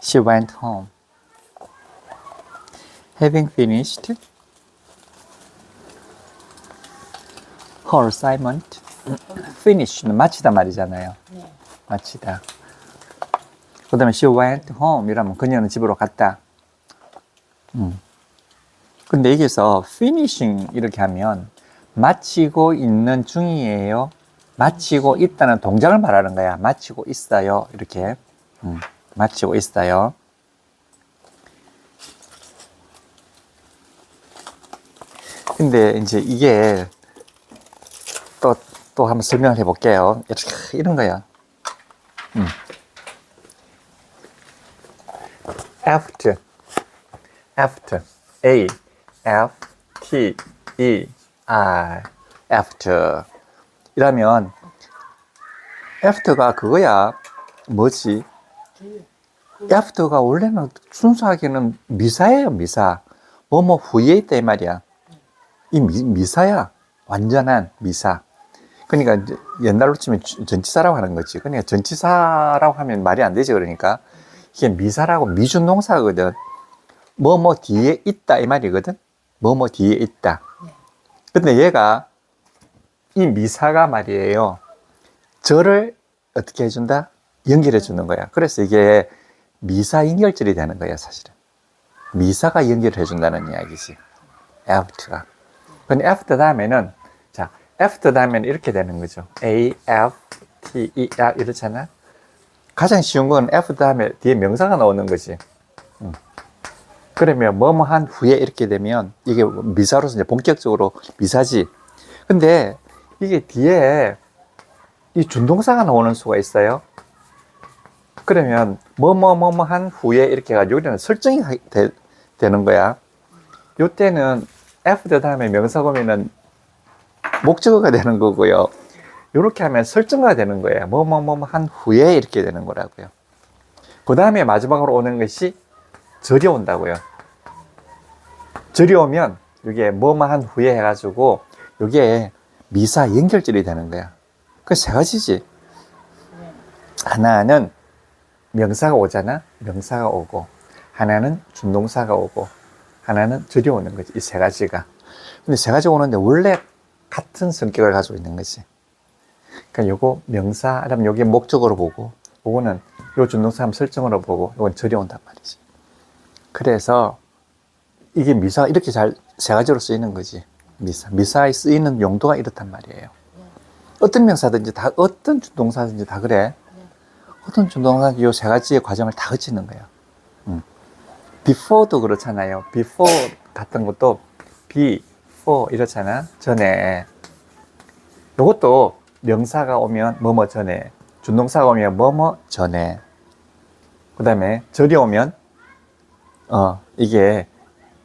She went home. Having finished her assignment. Finish는 마치다 말이잖아요. 네. 마치다. 그 다음에 she went home 이러면 그녀는 집으로 갔다. 근데 여기서 finishing 이렇게 하면 마치고 있는 중이에요. 마치고 있다는 동작을 말하는 거야. 마치고 있어요. 이렇게. 마치고 있어요. 근데 이제 이게 또 한번 설명을 해볼게요. 이렇게, 이런 거야. After. A. F. T. E. R. After. 이라면, after가 그거야. 뭐지? after가 원래는 순수하게는 미사예요, 미사. 뭐뭐 후에 있다, 이 말이야. 이 미사야. 완전한 미사. 그러니까 이제 옛날로 치면 전치사라고 하는 거지. 그러니까 전치사라고 하면 말이 안 되지. 그러니까 이게 미사라고 미준동사거든. 뭐뭐 뒤에 있다 이 말이거든. 뭐뭐 뒤에 있다. 근데 얘가 이 미사가 말이에요. 저를 어떻게 해준다? 연결해 주는 거야. 그래서 이게 미사 연결절이 되는 거야, 사실은. 미사가 연결해 준다는 이야기지. after가. 근데 after 다음에는 자, after 다음에는 이렇게 되는 거죠. A, F, T, E, R 이렇잖아. 가장 쉬운 건 after 다음에 뒤에 명사가 나오는 거지. 그러면 뭐뭐 한 후에 이렇게 되면 이게 미사로서 이제 본격적으로 미사지. 근데 이게 뒤에 이 준동사가 나오는 수가 있어요. 그러면 뭐뭐 한 후에 이렇게 해가지고 우리는 설정이 되는 거야. 요때는 after 다음에 명사가 오면은 목적어가 되는 거고요. 이렇게 하면 설정어가 되는 거예요. 뭐뭐 한 후에 이렇게 되는 거라고요. 그 다음에 마지막으로 오는 것이 절이 온다고요. 절이 오면 이게 뭐뭐 한 후에 해가지고 이게 미사 연결절이 되는 거야. 그 세 가지지. 하나는 명사가 오잖아. 명사가 오고 하나는 준동사가 오고 하나는 절이 오는 거지. 이 세 가지가. 근데 세 가지가 오는데 원래 같은 성격을 가지고 있는 거지. 그러니까 요거 명사, 그다음 요게 목적으로 보고, 요거는 요 준동사 설정으로 보고, 요건 절이 온단 말이지. 그래서 이게 미사가 이렇게 잘 세 가지로 쓰이는 거지. 미사에 쓰이는 용도가 이렇단 말이에요. 어떤 명사든지 다, 어떤 준동사든지 다 그래. 어떤 준동사든지 요 세 가지의 과정을 다 거치는 거예요. before도 그렇잖아요. before 같은 것도 before 이렇잖아. 전에. 요것도 명사가 오면 뭐뭐 전에, 준동사가 오면 뭐뭐 전에. 그 다음에 절이 오면 이게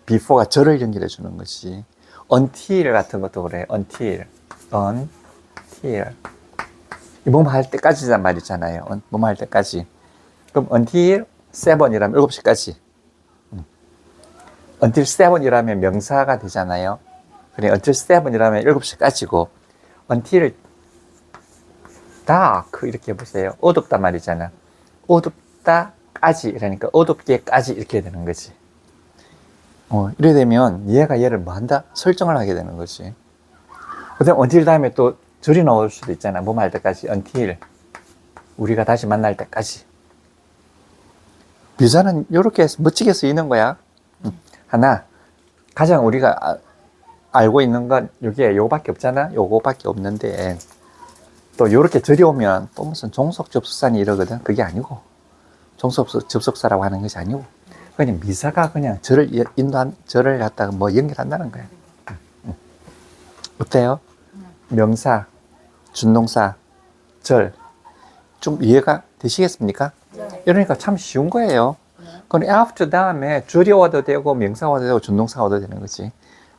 before가 절을 연결해 주는 것이. until 같은 것도 그래. until 뭐뭐 할 때까지란 말이잖아요. 뭐뭐 할 때까지. 그럼 until 7이라면 7시까지. until 7이라면 명사가 되잖아요. 그래, until 7이라면 7시까지고, until dark 이렇게 해보세요. 어둡다 말이잖아. 어둡다까지 이러니까 어둡게까지 이렇게 되는 거지. 이래 되면 얘가 얘를 뭐 한다? 설정을 하게 되는 거지. 그 다음 until 다음에 또 절이 나올 수도 있잖아. 뭐 할 때까지. until 우리가 다시 만날 때까지. 미사는 이렇게 멋지게 쓰이는 거야. 하나, 가장 우리가 알고 있는 건 이게 요거밖에 없잖아. 요거밖에 없는데 또 요렇게 절이 오면 또 무슨 종속 접속사니 이러거든. 그게 아니고 종속 접속사라고 하는 것이 아니고 그냥 미사가 그냥 절을 갖다가 뭐 연결한다는 거야. 어때요? 명사, 준동사, 절 좀 이해가 되시겠습니까? 네. 이러니까 참 쉬운 거예요. 그럼 after 다음에 줄이 와도 되고 명사가 와도 되고 준동사가 와도 되는 거지.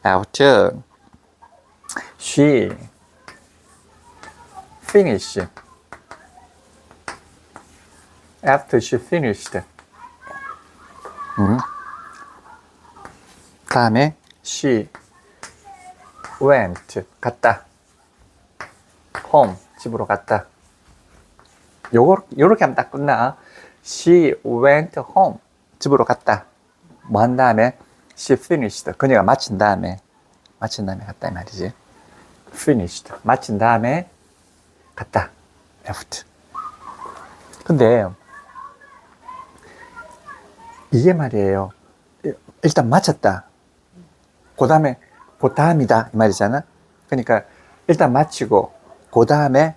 After she finished. After she finished. 다음에 she went. 갔다. home. 집으로 갔다. 요렇게 하면 딱 끝나. She went home. 집으로 갔다. 뭐 한 다음에 she finished. 그녀가 마친 다음에 갔다 이 말이지. finished. 마친 다음에 갔다. left. 근데 이게 말이에요. 일단 마쳤다. 그 다음이다 이 말이잖아. 그러니까 일단 마치고 그 다음에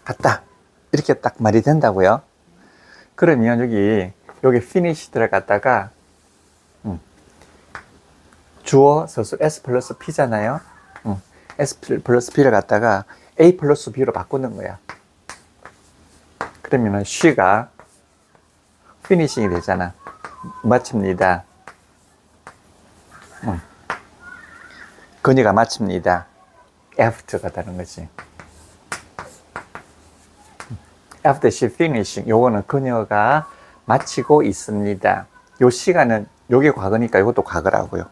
갔다. 이렇게 딱 말이 된다고요. 그러면 여기 finished를 갖다가 주어 서술 S 플러스 P잖아요. S 플러스 P를 갖다가 A 플러스 B로 바꾸는 거야. 그러면은 she가 finishing이 되잖아. 마칩니다. 그녀가 마칩니다. after가 되는 거지. after she finishing. 요거는 그녀가 마치고 있습니다. 요 시간은 요게 과거니까 이것도 과거라고요.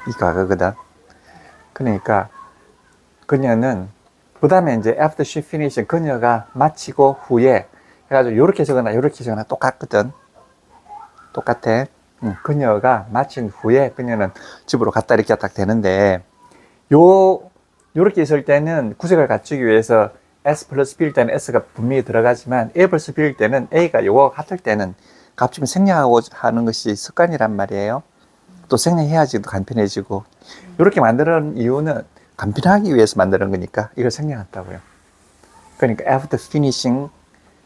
이 과거거든. 그러니까 그녀는 그 다음에 이제 after she finished 그녀가 마치고 후에 해가지고 요렇게 적거나 똑같거든. 똑같아. 그녀가 마친 후에 그녀는 집으로 갔다 이렇게 딱 되는데 요렇게 있을 때는 구색을 갖추기 위해서 S 플러스 B일 때는 S가 분명히 들어가지만 A 플러스 B일 때는 A가 요거와 같을 때는 값좀 생략하고 하는 것이 습관이란 말이에요. 또 생략해야지 간편해지고. 이렇게 만드는 이유는 간편하기 위해서 만드는 거니까 이걸 생략한다고요. 그러니까 after finishing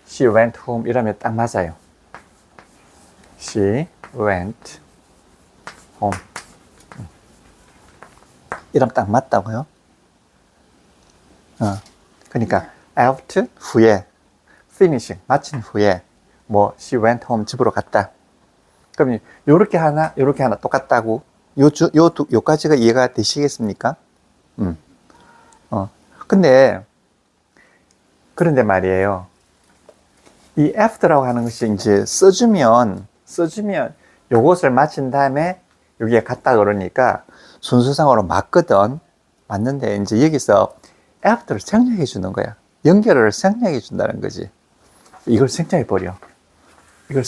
she went home 이러면 딱 맞아요. She went home. 이러면 딱 맞다고요. 그러니까 after 후에 finishing 마친 후에 뭐 she went home 집으로 갔다. 그럼 요렇게 하나 똑같다고 요까지가 이해가 되시겠습니까? 그런데 말이에요. 이 after라고 하는 것이 이제 써주면 요것을 마친 다음에 여기에 갔다 그러니까 순서상으로 맞거든. 맞는데 이제 여기서 after를 생략해 주는 거야. 연결을 생략해 준다는 거지. 이걸 생략해 버려. 이걸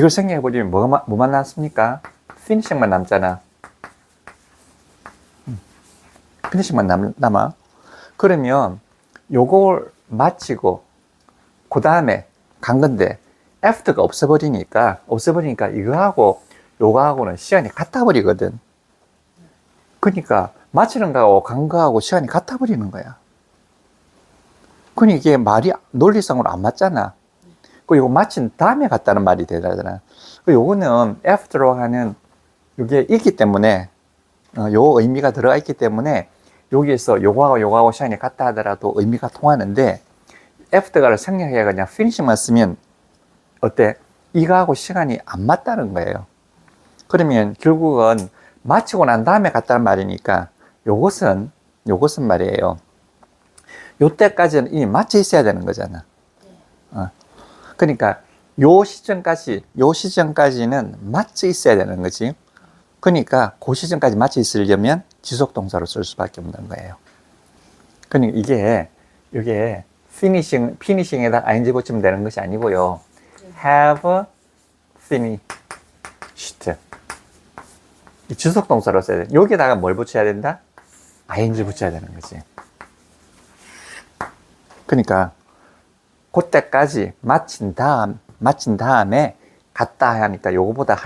생략해버리면 뭐만 남습니까? 피니싱만 남잖아. 피니싱만 남아. 그러면 요걸 마치고 그 다음에 간 건데 after가 없어버리니까 이거하고 요거하고는 시간이 같아 버리거든. 그러니까 마치는 거하고 간 거하고 시간이 같아 버리는 거야. 그러니까 이게 말이 논리상으로 안 맞잖아. 그 요거 마친 다음에 갔다는 말이 되잖아. 그 요거는 after로 하는 요게 있기 때문에 요 의미가 들어가 있기 때문에 여기에서 요거하고 시간이 같다 하더라도 의미가 통하는데 after가를 생략해 그냥 finish만 쓰면 어때? 이거하고 시간이 안 맞다는 거예요. 그러면 결국은 마치고 난 다음에 갔다는 말이니까 요것은 말이에요. 요때까지는 이미 마쳐 있어야 되는 거잖아. 그러니까 요 시점까지는 마쳐 있어야 되는 거지. 그러니까 그 시점까지 마쳐 있으려면 지속 동사로 쓸 수밖에 없는 거예요. 그러니까 이게 finishing에다 ing 붙이면 되는 것이 아니고요. have finished. 이 지속 동사로 써야 돼. 여기다가 뭘 붙여야 된다? ing 붙여야 되는 거지. 그러니까 그때까지 마친 다음에 갔다 하니까 요거보다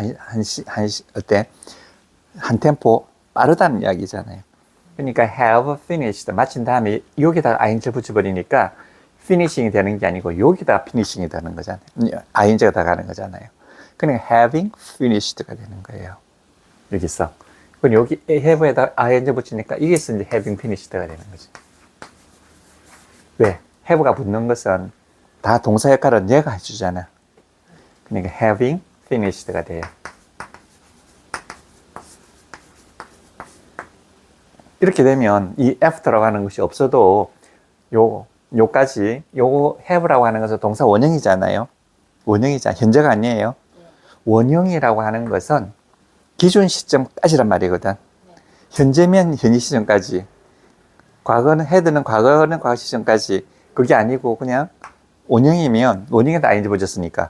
한 템포 빠르다는 이야기잖아요. 그러니까 have finished 마친 다음에 여기다가 ing 붙여버리니까 finishing이 되는 게 아니고 여기다가 finishing이 되는 거잖아요. ing가 다 가는 거잖아요. 그러니까 having finished가 되는 거예요. 여기서. 그럼 여기 have에다 ing 붙이니까 이게서 이제 having finished가 되는 거지. 왜? have가 붙는 것은 다 동사 역할은 얘가 해주잖아. 그러니까 having finished가 돼요. 이렇게 되면 이 after라고 하는 것이 없어도 요까지 요거 have라고 하는 것은 동사 원형이잖아요. 현재가 아니에요. 원형이라고 하는 것은 기준 시점까지란 말이거든. 현재면 현재 시점까지, 과거는 과거 시점까지. 그게 아니고 그냥 원형에다 ing 붙였으니까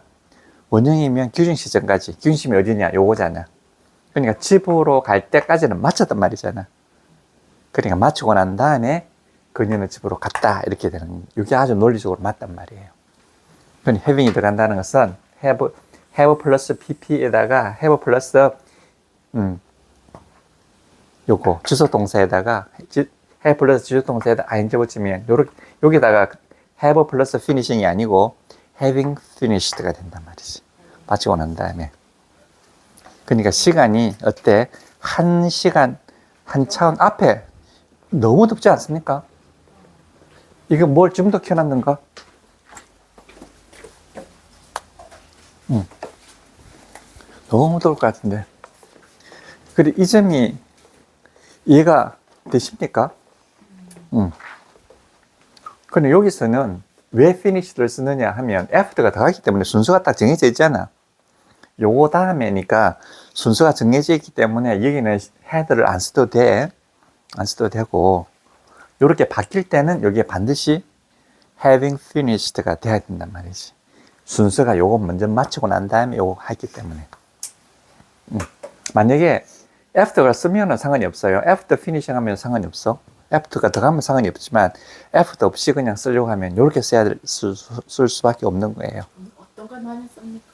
원형이면 규정 시점까지. 규정 시점이 어디냐? 요거잖아. 그러니까 집으로 갈 때까지는 마쳤단 말이잖아. 그러니까 마치고 난 다음에 그녀는 집으로 갔다. 이렇게 되는, 이게 아주 논리적으로 맞단 말이에요. 그러니까 having이 들어간다는 것은 have 플러스 pp에다가 have 플러스 요거 주소동사에다가 have 플러스 주소동사에다 ing 붙이면 요렇게 여기다가 have 플러스 finishing이 아니고 having finished가 된단 말이지. 마치고 난 다음에. 그러니까 시간이 어때? 한 시간 한 차원 앞에. 너무 덥지 않습니까? 이거 뭘 좀 더 켜놨는가? 너무 더울 것 같은데. 그리고 이 점이 이해가 되십니까? 근데 여기서는 왜 finished를 쓰느냐 하면 after가 더하기 때문에 순서가 딱 정해져 있잖아. 요거 다음에니까 순서가 정해져 있기 때문에 여기는 had를 안 써도 돼. 안 써도 되고, 요렇게 바뀔 때는 여기에 반드시 having finished가 돼야 된단 말이지. 순서가 요거 먼저 마치고 난 다음에 요거 했기 때문에. 만약에 after가 쓰면은 상관이 없어요. after finishing 하면 상관이 없어. after가 들어가면 상관이 없지만 after 없이 그냥 쓰려고 하면 요렇게 쓸 수밖에 없는 거예요. 어떤 걸 많이 씁니까?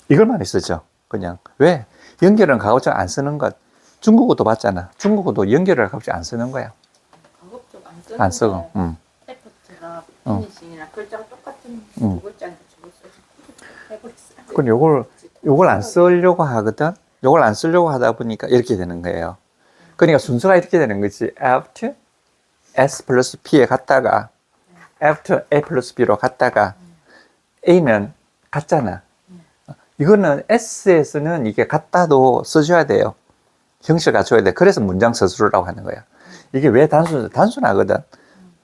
이걸 많이 쓰죠. 그냥. 왜? 연결은 가급적 안 쓰는 것. 중국어도 봤잖아. 중국어도 연결을 가급적 안 쓰는 거야. 가급적 안 쓰고. 에프트나 피니싱이나 글자가 똑같은 두 글자인데 저걸 쓰지. 그럼 요걸 안 쓰려고 하거든. 요걸 안 쓰려고 하다 보니까 이렇게 되는 거예요. 그러니까 순서가 이렇게 되는 거지. after s 플러스 p에 갔다가 after a 플러스 b로 갔다가 a는 같잖아. 이거는 s에서는 이게 같다도 써줘야 돼요. 형식을 갖춰야 돼. 그래서 문장 서술이라고 하는 거야. 이게 왜 단순하거든.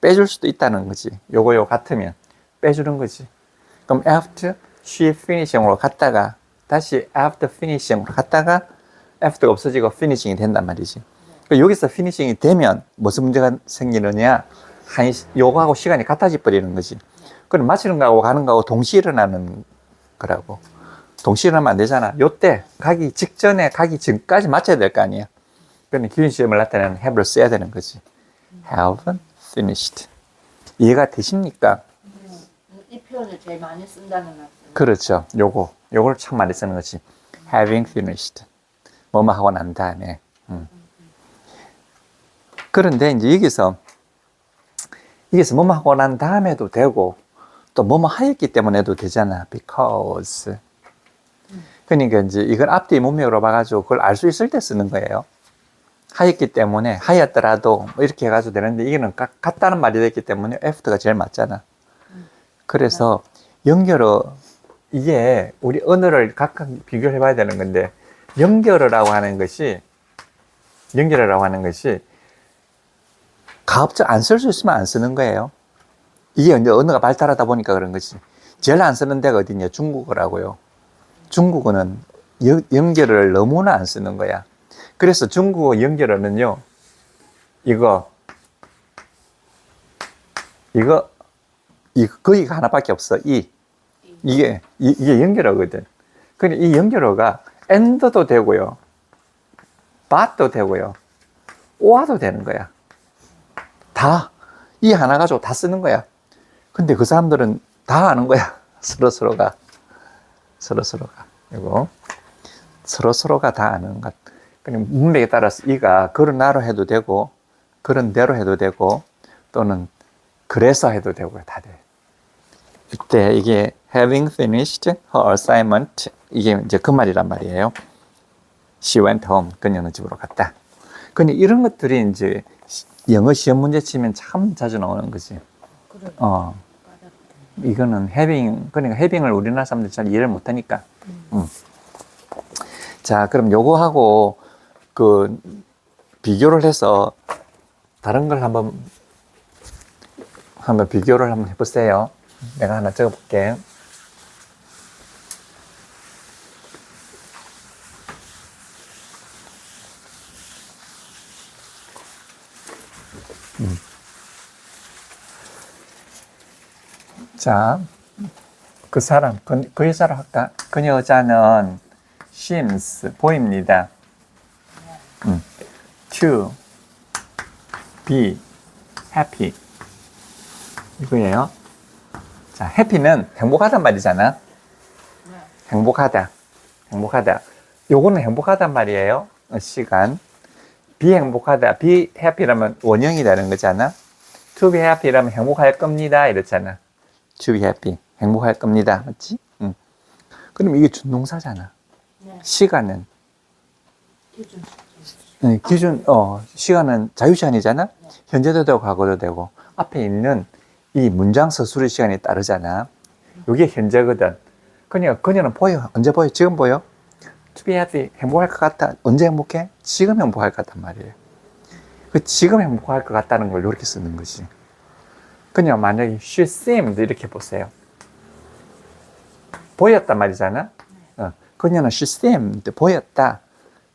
빼줄 수도 있다는 거지. 요거 같으면 빼주는 거지. 그럼 after she finishing으로 갔다가 다시 after finishing으로 갔다가 after가 없어지고 finishing이 된단 말이지. 그러니까 여기서 finishing이 되면 무슨 문제가 생기느냐? 요거하고 시간이 같아져 버리는 거지. 그럼 마치는 거하고 가는 거하고 동시에 일어나는 거라고. 동시에 일어나면 안 되잖아. 요때 가기 직전에 가기 전까지 맞춰야 될 거 아니야. 그러니까 기준 시점을 나타내는 have를 써야 되는 거지. have finished. 이해가 되십니까? 이 표현을 제일 많이 쓴다는 말씀. 그렇죠. 요걸 참 많이 쓰는 거지. having finished. 뭐뭐 하고 난 다음에. 그런데 이제 여기서 뭐뭐 하고 난 다음에도 되고 또 뭐뭐 하였기 때문에 해도 되잖아. because. 그러니까 이제 이걸 앞뒤 문맥으로 봐가지고 그걸 알 수 있을 때 쓰는 거예요. 하였기 때문에 하였더라도 뭐 이렇게 해가지고 되는데 이게는 같다는 말이 됐기 때문에 after가 제일 맞잖아. 그래서 연결어 이게 우리 언어를 각각 비교를 해봐야 되는 건데 연결어라고 하는 것이 가급적 안 쓸 수 있으면 안 쓰는 거예요. 이게 이제 언어가 발달하다 보니까 그런 거지. 제일 안 쓰는 데가 어디냐? 중국어라고요. 중국어는 연결어를 너무나 안 쓰는 거야. 그래서 중국어 연결어는요, 거기가 하나밖에 없어. 이게 연결어거든. 근데 이 연결어가 and도 되고요, but도 되고요, or도 되는 거야. 다, 이 하나 가지고 다 쓰는 거야. 근데 그 사람들은 다 아는 거야. 서로서로가. 이거. 서로서로가 다 아는 것. 그냥 문맥에 따라서 이가 그런 나로 해도 되고, 그런 대로 해도 되고, 또는 그래서 해도 되고, 다 돼. 이때 이게 having finished her assignment, 이게 이제 그 말이란 말이에요. She went home. 그녀는 집으로 갔다. 근데 이런 것들이 이제 영어 시험 문제 치면 참 자주 나오는 거지. 이거는 그러니까 having을 우리나라 사람들이 잘 이해를 못 하니까. 자, 그럼 요거하고 비교를 해서 다른 걸 한번 비교를 한번 해보세요. 내가 하나 적어볼게. 자, 그 사람, 그 여자로 할까? 그 여자는 seems, 보입니다. To be happy. 이거예요. 자, happy는 행복하단 말이잖아. 네. 행복하다. 행복하다. 요거는 행복하단 말이에요. 시간. 비행복하다. be happy라면 원형이라는 거잖아. to be happy라면 행복할 겁니다. 이렇잖아. to be happy. 행복할 겁니다. 맞지? 응. 그럼 이게 준동사잖아. 네. 시간은 기준. 기준, 시간은 자유시간이잖아? 현재도 되고, 과거도 되고, 앞에 있는 이 문장 서술의 시간이 따르잖아. 이게 현재거든. 그러니까 그녀는 보여. 언제 보여? 지금 보여? To be happy. 행복할 것 같다. 언제 행복해? 지금 행복할 것 같단 말이에요. 그 지금 행복할 것 같다는 걸 이렇게 쓰는 거지. 그냥 만약에 she seemed 이렇게 보세요. 보였단 말이잖아? 그녀는 she seemed 보였다.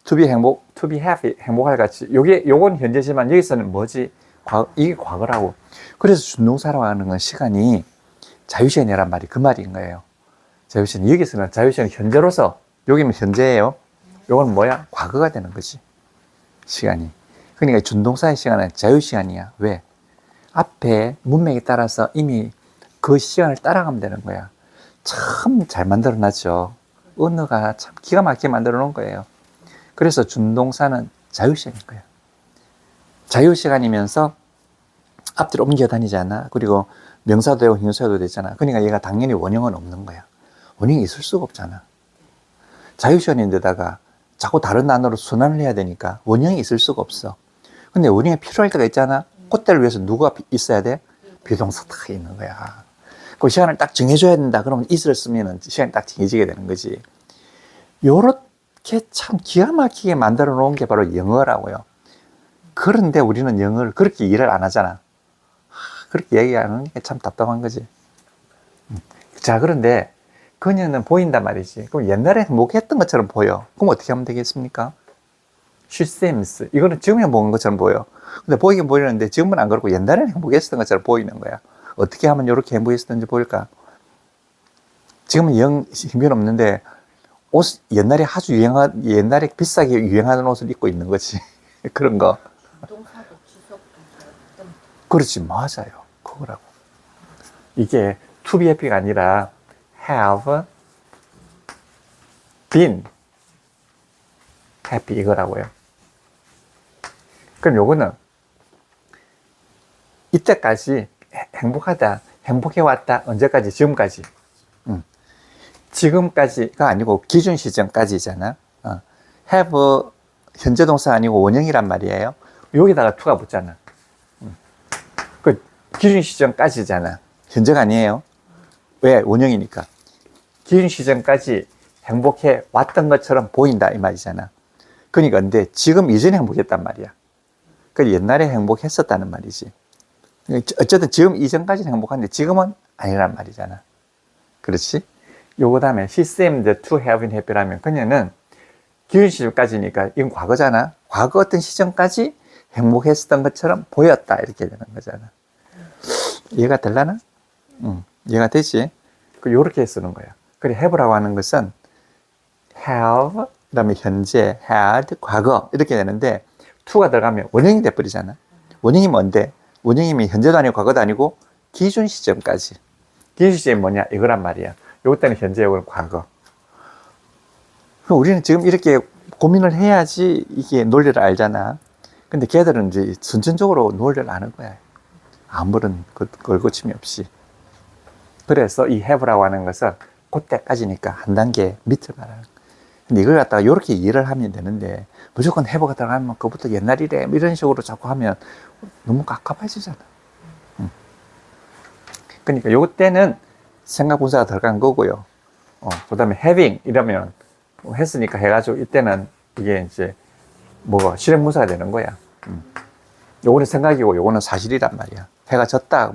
to be happy, 행복할 같이. 요건 현재지만 여기서는 뭐지? 이게 과거라고. 그래서 준동사라고 하는 건 시간이 자유시간이란 말이 그 말인 거예요. 자유시간. 여기서는 자유시간 현재로서, 여기는 현재예요. 요건 뭐야? 과거가 되는 거지. 시간이. 그러니까 준동사의 시간은 자유시간이야. 왜? 앞에 문맥에 따라서 이미 그 시간을 따라가면 되는 거야. 참 잘 만들어 놨죠. 언어가 참 기가 막히게 만들어 놓은 거예요. 그래서 준동사는 자유시간인 거예요. 자유시간이면서 앞뒤로 옮겨 다니잖아. 그리고 명사도 되고 형용사도 되잖아. 그러니까 얘가 당연히 원형은 없는 거야. 원형이 있을 수가 없잖아. 자유시간인데다가 자꾸 다른 단어로 순환을 해야 되니까 원형이 있을 수가 없어. 근데 원형이 필요할 때가 있잖아. 그때를 위해서 누가 있어야 돼? 비동사 딱 있는 거야. 그 시간을 딱 정해줘야 된다. 그러면 is를 쓰면 시간이 딱 정해지게 되는 거지. 요렇게 참 기가 막히게 만들어 놓은 게 바로 영어라고요. 그런데 우리는 영어를 그렇게 일을 안 하잖아. 그렇게 얘기하는 게 참 답답한 거지. 자, 그런데 그녀는 보인단 말이지. 그럼 옛날에 행복했던 것처럼 보여. 그럼 어떻게 하면 되겠습니까? She seems. 이거는 지금 행복한 것처럼 보여. 근데 보이긴 보이는데 지금은 안 그렇고 옛날에는 행복했었던 것처럼 보이는 거야. 어떻게 하면 이렇게 행복했었는지 보일까? 지금은 영 형편없는데 옷 옛날에 옛날에 비싸게 유행하는 옷을 입고 있는 거지. 그런 거. 동사도 지속동사. 그렇지, 맞아요. 그거라고. 이게 to be happy가 아니라 have been happy 이거라고요. 그럼 요거는 이때까지 행복하다, 행복해왔다, 언제까지? 지금까지. 지금까지가 아니고 기준 시점까지잖아. have 현재 동사 아니고 원형이란 말이에요. 여기다가 to가 붙잖아. 그 기준 시점까지잖아. 현재가 아니에요. 왜? 원형이니까. 기준 시점까지 행복해 왔던 것처럼 보인다 이 말이잖아. 그러니까 근데 지금 이전에 행복했단 말이야. 그 옛날에 행복했었다는 말이지. 어쨌든 지금 이전까지는 행복한데 지금은 아니란 말이잖아. 그렇지? 요거 다음에 she seemed to have been happy라면 그녀는 기준 시점까지니까 이건 과거잖아. 과거 어떤 시점까지 행복했었던 것처럼 보였다 이렇게 되는 거잖아. 이해가 되려나? 이해가 되지? 요렇게 쓰는 거야. 그래 have라고 하는 것은 have 그다음에 현재, had, 과거 이렇게 되는데 to가 들어가면 원형이 돼버리잖아. 원형이 뭔데? 원형이면 현재도 아니고 과거도 아니고 기준 시점까지. 기준 시점이 뭐냐? 이거란 말이야. 요것 때는 현재, 요건 과거. 그럼 우리는 지금 이렇게 고민을 해야지 이게 논리를 알잖아. 근데 걔들은 이제 선천적으로 논리를 아는 거야. 아무런 걸거침이 없이. 그래서 이 have라고 하는 것은 그때까지니까 한 단계 밑을 말하는 거야. 근데 이걸 갖다가 이렇게 이해를 하면 되는데 무조건 have가 들어가면 그것부터 옛날이래 이런 식으로 자꾸 하면 너무 깝깝해지잖아. 그러니까 요거 때는 생각 분사가 들어간 거고요. 그 다음에 having 이러면 했으니까 해가지고 이때는 이게 이제 뭐가 실행문사가 되는 거야. 요거는 생각이고 요거는 사실이란 말이야. 해가 졌다.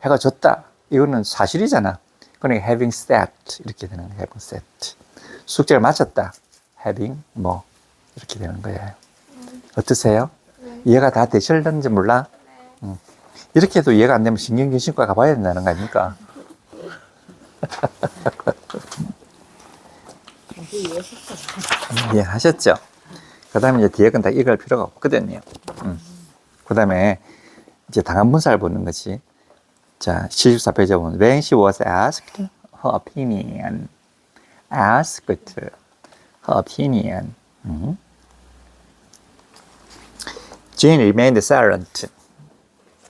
해가 졌다. 이거는 사실이잖아. 그러니까 having sat 이렇게 되는 거야. having sat. 숙제를 마쳤다. having 뭐 이렇게 되는 거예요. 어떠세요? 이해가 다 되실는지 몰라? 이렇게 해도 이해가 안 되면 신경정신과 가봐야 된다는 거 아닙니까? 이게 이해했어. 이해하셨죠? 그 다음에 이제 뒤에 건 다 읽을 필요가 없거든요. 그 다음에 이제 당한분사를 보는 거지. 자, 74페이지에 보면 When she was asked her opinion. Asked her opinion. Jane remained silent.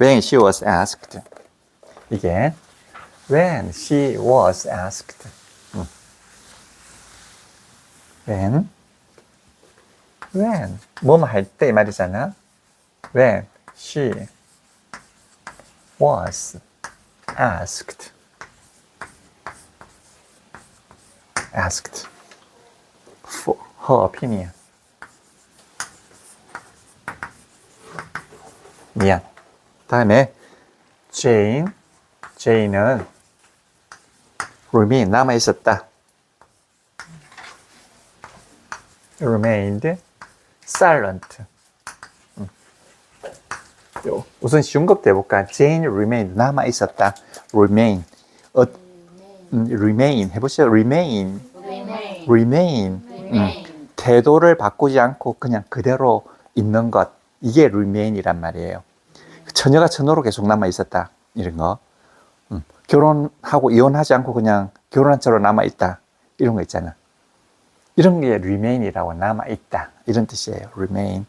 When she was asked. 이게 when she was asked. when 뭐뭐 할 때 말이잖아. when she was asked for her opinion. 미안. 다음에 Jane은 remain 남아 있었다. remained silent. 우선 쉬운 것부터 해볼까? Jane remained 남아 있었다. remain remain 해보시죠. remain 태도를 바꾸지 않고 그냥 그대로 있는 것, 이게 remain이란 말이에요. 처녀가 처녀로 계속 남아 있었다, 이런 거. 결혼하고 이혼하지 않고 그냥 결혼한 채로 남아 있다, 이런 거 있잖아. 이런 게 remain이라고, 남아 있다, 이런 뜻이에요. remain.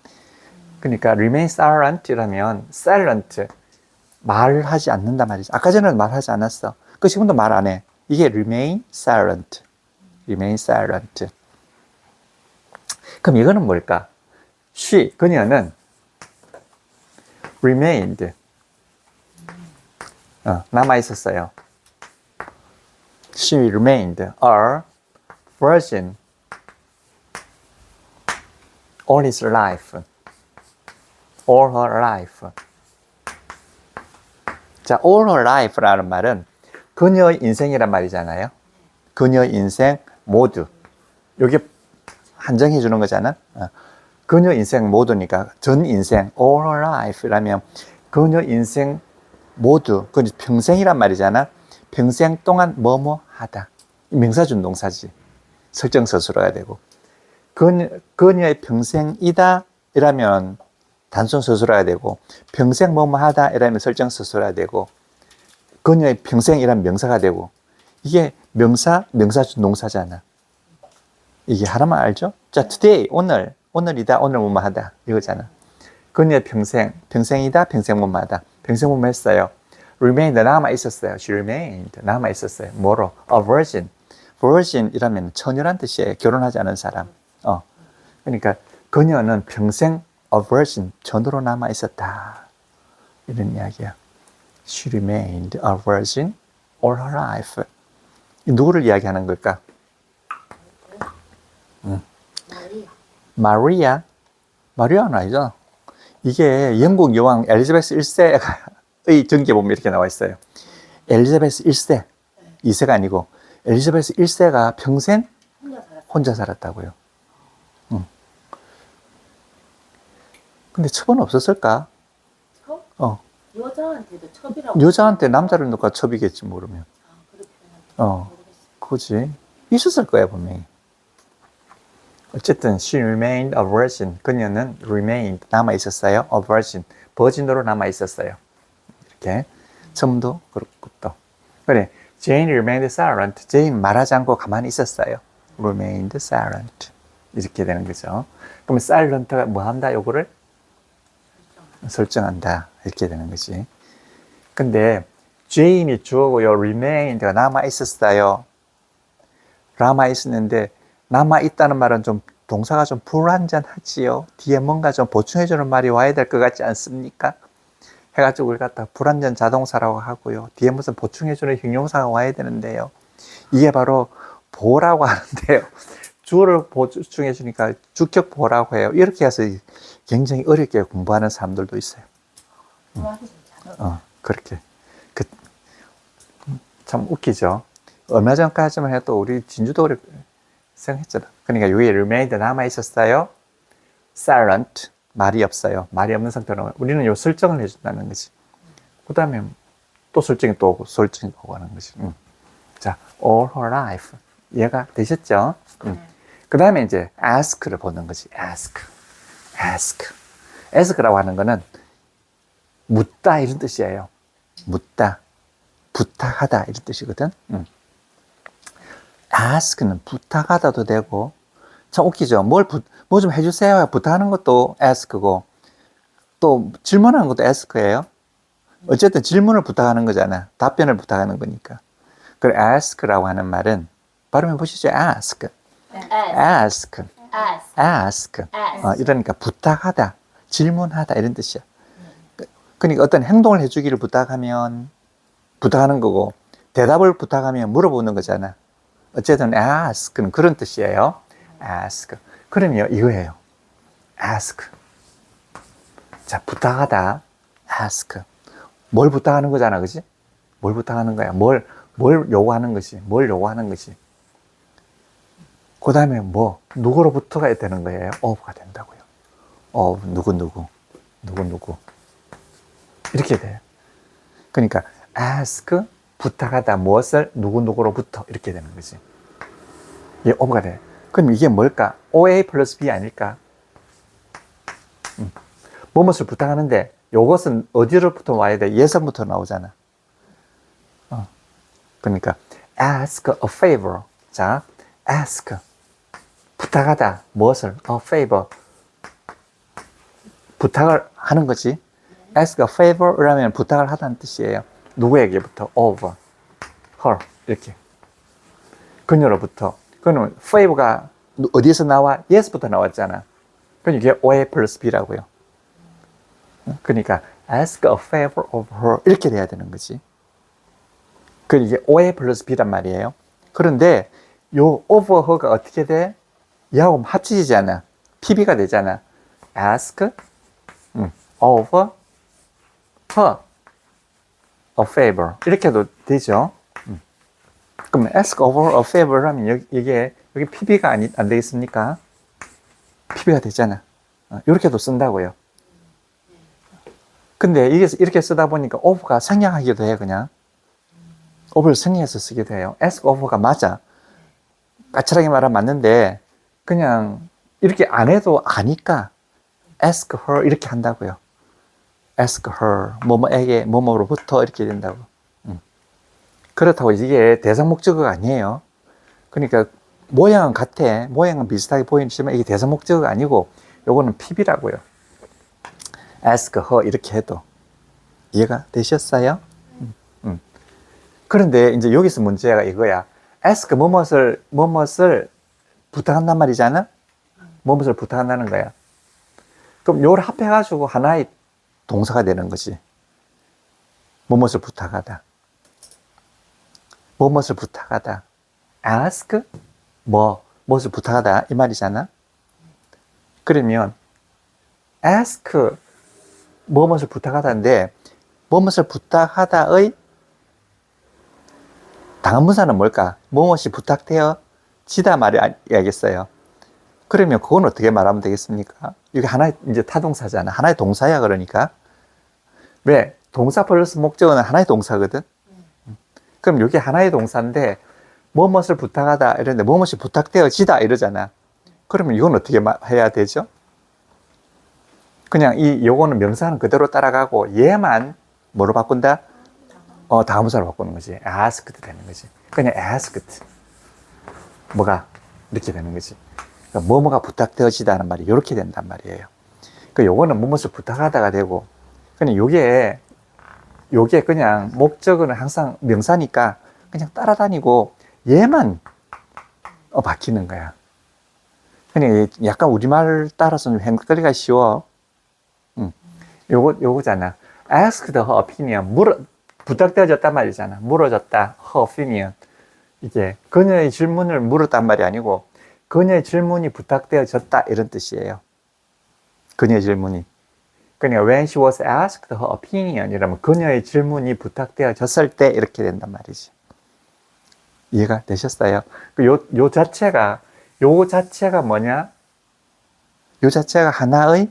그러니까 remain silent이라면 silent, 말하지 않는단 말이죠. 아까 전에는 말하지 않았어. 그 지금도 말 안 해. 이게 remain silent. remain silent. 그럼 이거는 뭘까? 그녀는 remained, 남아 있었어요. She remained a virgin all his life. all her life. 자, all her life라는 말은 그녀의 인생이란 말이잖아요. 그녀의 인생 모두. 여기 한정해 주는 거잖아. 그녀 인생 모두니까 전 인생, all her life라면 그녀 인생 모두, 그 평생이란 말이잖아. 평생 동안 뭐뭐 하다. 명사준 동사지. 설정서술어야 되고. 그녀의 평생이다 이라면 단순서술어야 되고, 평생 뭐뭐 하다 이라면 설정서술어야 되고, 그녀의 평생이란 명사가 되고, 이게 명사준 동사잖아. 이게 하나만 알죠? 자, today, 오늘이다, 오늘 뭐뭐 하다, 이거잖아. 그녀의 평생이다, 평생 뭐뭐 하다. 평생 뭐뭐 했어요. remained, 남아 있었어요. She remained, 남아 있었어요. 뭐로? A virgin. virgin이라면 처녀란 뜻이에요. 결혼하지 않은 사람. 그러니까 그녀는 평생 a virgin, 전으로 남아 있었다, 이런 이야기야. She remained a virgin all her life. 누구를 이야기하는 걸까? 마리아는 아니죠. 이게 영국 여왕 엘리자베스 1세의 전기에 보면 이렇게 나와 있어요. 엘리자베스 1세, 2세가 아니고 엘리자베스 1세가 평생 혼자 살았다고요. 근데 첩은 없었을까? 첩? 여자한테도 첩이라고. 여자한테 남자를 놓고 첩이겠지, 모르면. 그렇게 모르겠어. 그지. 있었을 거야, 분명히. 어쨌든 she remained a virgin. 그녀는 remained, 남아 있었어요. a virgin, 버진으로 남아 있었어요. 이렇게 처음도 그렇고 또 그래. Jane remained silent. Jane 말하지 않고 가만히 있었어요. remained silent. 이렇게 되는 거죠. 그러면 silent가 뭐 한다? 요거를 설정한다, 이렇게 되는 거지. 근데 Jane이 주어고요, remained가 남아 있었어요. 남아 있었는데, 남아 있다는 말은 좀 동사가 좀 불완전하지요. 뒤에 뭔가 좀 보충해주는 말이 와야 될 것 같지 않습니까? 해가지고 우리 갖다 불완전 자동사라고 하고요. 뒤에 무슨 보충해주는 형용사가 와야 되는데요. 이게 바로 보라고 하는데요. 주어를 보충해주니까 주격 보라고 해요. 이렇게 해서 굉장히 어렵게 공부하는 사람들도 있어요. 그렇게. 참 웃기죠. 얼마 전까지만 해도 우리 진주도 그렇게 생각했잖아. 그러니까 여기 remained 남아 있었어요. silent, 말이 없어요. 말이 없는 상태로 우리는 요 설정을 해준다는 거지. 그 다음에 또 설정이 또 오고 설정이 오고 하는 거지. 자, all her life. 이해가 되셨죠? 그 다음에 이제 ask를 보는 거지. ask. ask라고 하는 거는 묻다 이런 뜻이에요. 묻다, 부탁하다 이런 뜻이거든. ask는 부탁하다도 되고, 참 웃기죠. 뭐 좀 해주세요 부탁하는 것도 ask고, 또 질문하는 것도 ask예요. 어쨌든 질문을 부탁하는 거잖아. 답변을 부탁하는 거니까. 그 ask라고 하는 말은 발음해 보시죠. ask. 이러니까 부탁하다, 질문하다 이런 뜻이야. 그러니까 어떤 행동을 해주기를 부탁하면 부탁하는 거고, 대답을 부탁하면 물어보는 거잖아. 어쨌든 ask는 그런 뜻이에요. ask. 그러면 이거예요. ask. 자, 부탁하다. ask. 뭘 부탁하는 거잖아, 그지? 뭘 부탁하는 거야? 뭘 요구하는 것이? 뭘 요구하는 것이? 그 다음에 뭐, 누구로부터가 되는 거예요? of가 된다고요. of, 누구. 이렇게 돼요. 그러니까, ask, 부탁하다, 무엇을, 누구로부터, 이렇게 되는 거지. 이게 of가 돼. 그럼 이게 뭘까? OA 플러스 B 아닐까? 무엇을 부탁하는데, 요것은 어디로부터 와야 돼? 예선부터 나오잖아. 그러니까, ask a favor. 자, ask. 부탁하다. 무엇을? A favor. 부탁을 하는 거지. ask a favor 라면 부탁을 하다는 뜻이에요. 누구에게부터? of her. 이렇게. 그녀로부터. 그러면 favor가 어디에서 나와? yes부터 나왔잖아. 그러니까 이게 OA 플러스 B라고요. 그러니까 ask a favor of her 이렇게 돼야 되는 거지. 그러니까 이게 OA 플러스 B란 말이에요. 그런데 요 of her가 어떻게 돼? 얘하고 합치지잖아. PB가 되잖아. ask of her a favor 이렇게도 되죠. 그럼 ask of her a favor 하면 이게 여기 PB가 안 되겠습니까? PB가 되잖아. 이렇게도 쓴다고요. 근데 이렇게 쓰다 보니까 of가 생략하기도 해요. 그냥 of를 생략해서 쓰기도 해요. ask of가 맞아. 까칠하게 말하면 맞는데 그냥 이렇게 안 해도 아니까 ask her 이렇게 한다고요. ask her 뭐뭐에게 뭐뭐로부터 이렇게 된다고. 그렇다고 이게 대상 목적어가 아니에요. 그러니까 모양은 같아. 모양은 비슷하게 보이지만 이게 대상 목적어가 아니고 요거는 PB라고요. ask her 이렇게 해도 이해가 되셨어요? 그런데 이제 여기서 문제가 이거야. ask 뭐뭇을 부탁한단 말이잖아? 뭐뭇을 부탁한다는 거야. 그럼 요걸 합해가지고 하나의 동사가 되는 거지. 뭐뭇을 부탁하다. 뭐뭇을 부탁하다. ask 무엇을 부탁하다 이 말이잖아. 그러면 ask 무엇을 부탁하다인데 무엇을 부탁하다의 당한문사는 뭘까? 무엇이 부탁되어지다 말이 알겠어요. 그러면 그건 어떻게 말하면 되겠습니까? 이게 하나의 이제 타동사잖아. 하나의 동사야. 그러니까 왜? 동사 플러스 목적어는 하나의 동사거든. 그럼 이게 하나의 동사인데 무엇을 부탁하다 이런데 무엇이 부탁되어지다 이러잖아. 그러면 이건 어떻게 해야 되죠? 그냥 요거는 명사는 그대로 따라가고 얘만 뭐로 바꾼다? 다음사로 바꾸는 거지. asked 되는 거지. 그냥 asked. 뭐가 이렇게 되는 거지. 그러니까 뭐뭐가 부탁되어지다는 말이 이렇게 된단 말이에요. 그 요거는 무엇을 부탁하다가 되고, 그냥 요게 그냥 목적어는 항상 명사니까 그냥 따라다니고 얘만 바뀌는 거야. 그냥 약간 우리말 따라서 좀 헷갈리기가 쉬워. 요거잖아. asked her opinion. 부탁되어졌단 말이잖아. 물어졌다. her opinion. 이게 그녀의 질문을 물었단 말이 아니고 그녀의 질문이 부탁되어졌다 이런 뜻이에요. 그녀의 질문이. 그러니까 when she was asked her opinion 이러면 그녀의 질문이 부탁되어졌을 때 이렇게 된단 말이지. 이해가 되셨어요? 요 자체가 뭐냐? 요 자체가 하나의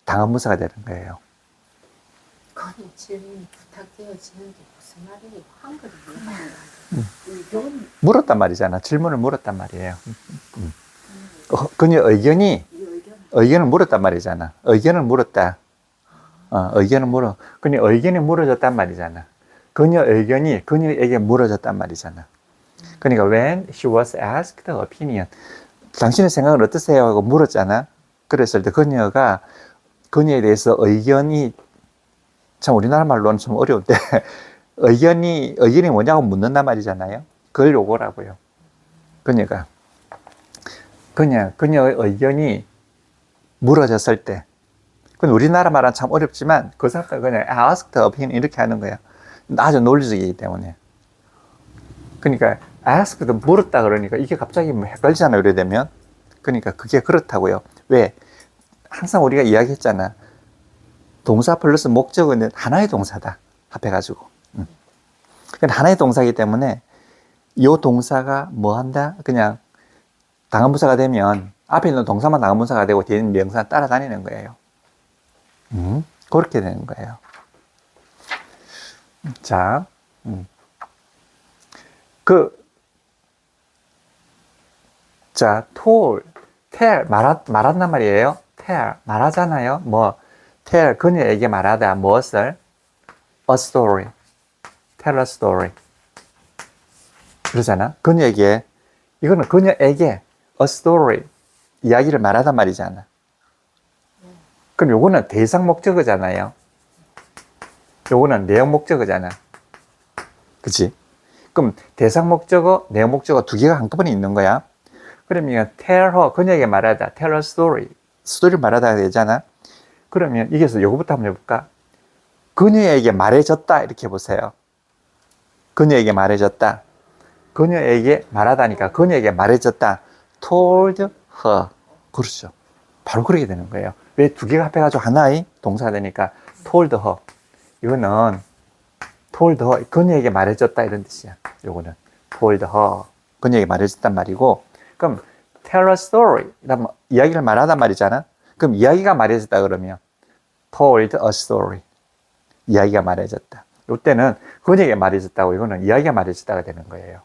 당한문사가 되는 거예요. 그녀의 질문이 부탁되어지는 게 무슨 무슨 말이 한글이 이건 물었단 말이잖아. 질문을 물었단 말이에요. 그녀 의견이, 이 의견 의견을 물었단 말이잖아. 의견을 물었다. 의견을 물어. 그녀 의견이 물어졌단 말이잖아. 그녀 의견이 그녀에게 물어졌단 말이잖아. 그러니까 when she was asked her opinion, 당신의 생각은 어떠세요? 하고 물었잖아. 그랬을 때 그녀가 그녀에 대해서 의견이, 참 우리나라 말로는 좀 어려운데 의견이 뭐냐고 묻는단 말이잖아요. 그걸 요거라고요. 그녀가 그녀의 의견이 물어졌을 때, 그건 우리나라 말은 참 어렵지만 그 사람들 그냥 asked opinion 이렇게 하는 거야. 아주 논리적이기 때문에. 그러니까 asked 물었다 그러니까 이게 갑자기 뭐 헷갈리잖아요. 이래 되면. 그러니까 그게 그렇다고요. 왜? 항상 우리가 이야기했잖아. 동사 플러스 목적어는 하나의 동사다. 합해가지고. 그건 하나의 동사이기 때문에 이 동사가 뭐 한다? 그냥 당한부사가 되면 앞에 있는 동사만 당한부사가 되고 뒤에 있는 명사가 따라다니는 거예요. 그렇게 되는 거예요. 자, told, tell, 말한단 말이에요. tell, 말하잖아요. 뭐, tell, 그녀에게 말하다. 무엇을? a story. tell a story. 그러잖아. 그녀에게, 이거는 그녀에게 a story. 이야기를 말하단 말이잖아. 그럼 요거는 대상 목적어잖아요. 요거는 내용 목적어잖아. 그치? 그럼 대상 목적어, 내용 목적어 두 개가 한꺼번에 있는 거야. 그러면 tell her, 그녀에게 말하다. tell a story. 스토리를 말하다 되잖아. 그러면 여기서 요거부터 한번 해볼까? 그녀에게 말해줬다. 이렇게 해보세요. 그녀에게 말해줬다. 그녀에게 말하다니까 그녀에게 말해줬다. told her. 그렇죠. 바로 그렇게 되는 거예요. 왜 두 개가 합해가지고 하나의 동사가 되니까 told her. 이거는 told her. 그녀에게 말해줬다 이런 뜻이야. 요거는 told her. 그녀에게 말해줬단 말이고, 그럼 tell a story. 그러면 이야기를 말하단 말이잖아. 그럼 이야기가 말해졌다 그러면 told a story. 이야기가 말해졌다. 이때는 그녀에게 말해졌다고, 이거는 이야기가 말해졌다가 되는 거예요.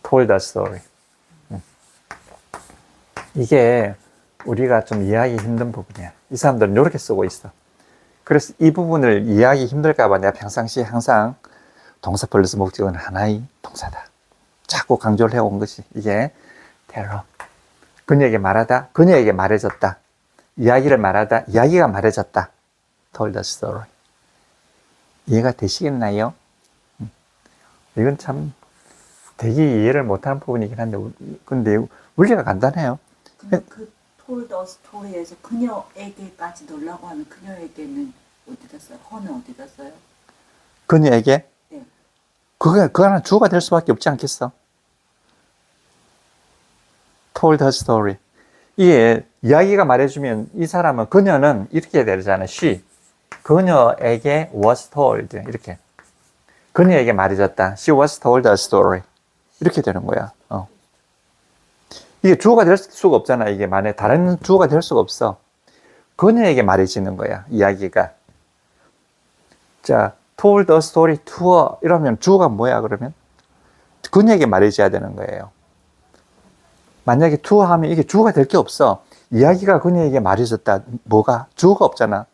told a story. 이게 우리가 좀 이해하기 힘든 부분이야. 이 사람들은 이렇게 쓰고 있어. 그래서 이 부분을 이해하기 힘들까봐 내가 평상시에 항상 동사 플러스 목적어는 하나의 동사다. 자꾸 강조를 해온 것이 이게 tell. 그녀에게 말하다, 그녀에게 말해줬다. 이야기를 말하다, 이야기가 말해졌다. told a story. 이해가 되시겠나요? 이건 참 되게 이해를 못하는 부분이긴 한데, 근데 원리가 간단해요. 근데 그 told a story에서 그녀에게까지 넣으려고 하면 그녀에게는 어디다 써요? 허는 어디다 써요? 그녀에게? 네. 그거 하나 주어가 될 수밖에 없지 않겠어? told her story. 이게 이야기가 말해주면 이 사람은, 그녀는 이렇게 해야 되잖아. she. 그녀에게 was told. 이렇게. 그녀에게 말해줬다. She was told a story. 이렇게 되는 거야. 이게 주어가 될 수가 없잖아. 이게 만약에 다른 주어가 될 수가 없어. 그녀에게 말해지는 거야. 이야기가. 자, told a story to her. 이러면 주어가 뭐야, 그러면? 그녀에게 말해줘야 되는 거예요. 만약에 to 하면 이게 주어가 될 게 없어. 이야기가 그녀에게 말해줬다. 뭐가? 주어가 없잖아.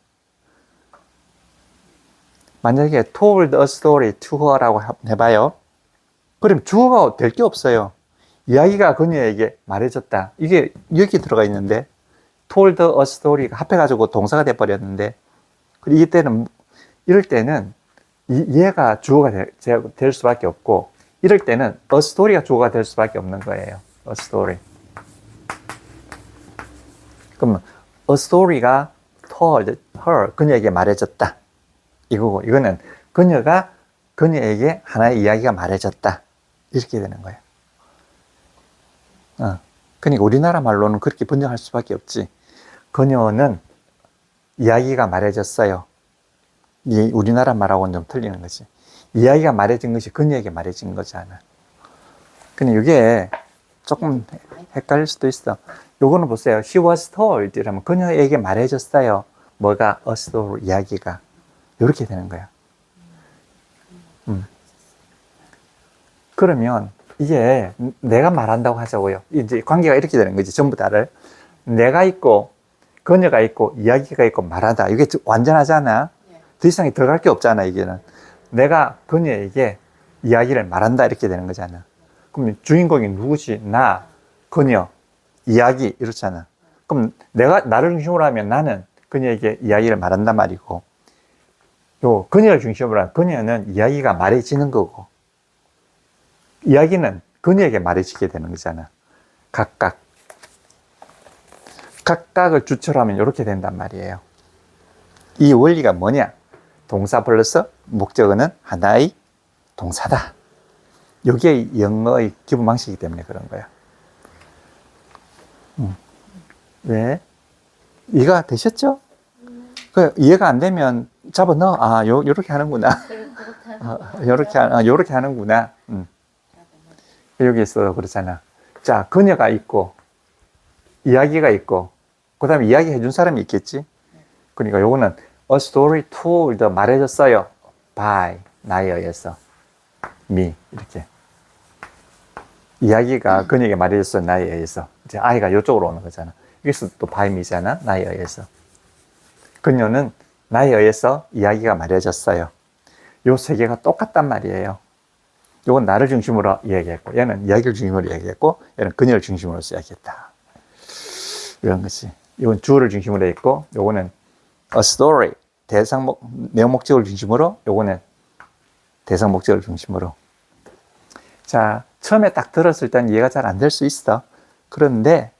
만약에 told a story to her라고 해봐요. 그럼 주어가 될 게 없어요. 이야기가 그녀에게 말해줬다. 이게 여기 들어가 있는데 told a story가 합해가지고 동사가 돼버렸는데, 이럴 때는 얘가 주어가 될 수밖에 없고, 이럴 때는 a story가 주어가 될 수밖에 없는 거예요. a story. 그러면 a story가 told her, 그녀에게 말해줬다. 이거고, 이거는 그녀가 그녀에게 하나의 이야기가 말해줬다. 이렇게 되는 거예요. 그러니까 우리나라 말로는 그렇게 번역할 수밖에 없지. 그녀는 이야기가 말해졌어요. 이 우리나라 말하고는 좀 틀리는 거지. 이야기가 말해진 것이 그녀에게 말해진 거잖아. 근데 이게 조금 헷갈릴 수도 있어. 요거는 보세요. She was told 이러면 그녀에게 말해줬어요. 뭐가? A story, 이야기가. 이렇게 되는 거야. 그러면 이게 내가 말한다고 하자고요. 이제 관계가 이렇게 되는 거지. 전부 다를. 내가 있고, 그녀가 있고, 이야기가 있고, 말하다. 이게 완전하잖아. 더 이상이 들어갈 게 없잖아, 이게는. 내가 그녀에게 이야기를 말한다. 이렇게 되는 거잖아. 그럼 주인공이 누구지? 나, 그녀, 이야기. 이렇잖아. 그럼 내가, 나를 중심으로 하면 나는 그녀에게 이야기를 말한단 말이고, 또 그녀를 중심으로 하면 그녀는 이야기가 말해지는 거고, 이야기는 그녀에게 말해지게 되는 거잖아. 각각을 주체로 하면 이렇게 된단 말이에요. 이 원리가 뭐냐? 동사 플러스 목적어는 하나의 동사다. 이게 영어의 기본 방식이기 때문에 그런 거야. 왜? 이해가 되셨죠? 그 이해가 안 되면 잡아 넣어. 아, 요렇게 하는구나. 요렇게 하는구나. 여기에서 그렇잖아. 자, 그녀가 있고, 이야기가 있고, 그 다음에 이야기 해준 사람이 있겠지? 그러니까 요거는 a story told 말해줬어요. by, 나에 의해서. me, 이렇게. 이야기가 그녀에게 말해줬어요. 나에 의해서. 이제 아이가 이쪽으로 오는 거잖아. 여기서 또 by me잖아. 나에 의해서. 그녀는 나에 의해서 이야기가 말해줬어요. 요 세 개가 똑같단 말이에요. 요건 나를 중심으로 이야기했고, 얘는 이야기를 중심으로 이야기했고, 얘는 그녀를 중심으로 이야기했다. 이런 거지. 이건 주어를 중심으로 했고, 요거는 a story, 내용 목적을 중심으로, 요거는 대상 목적을 중심으로. 자, 처음에 딱 들었을 땐 이해가 잘 안 될 수 있어. 그런데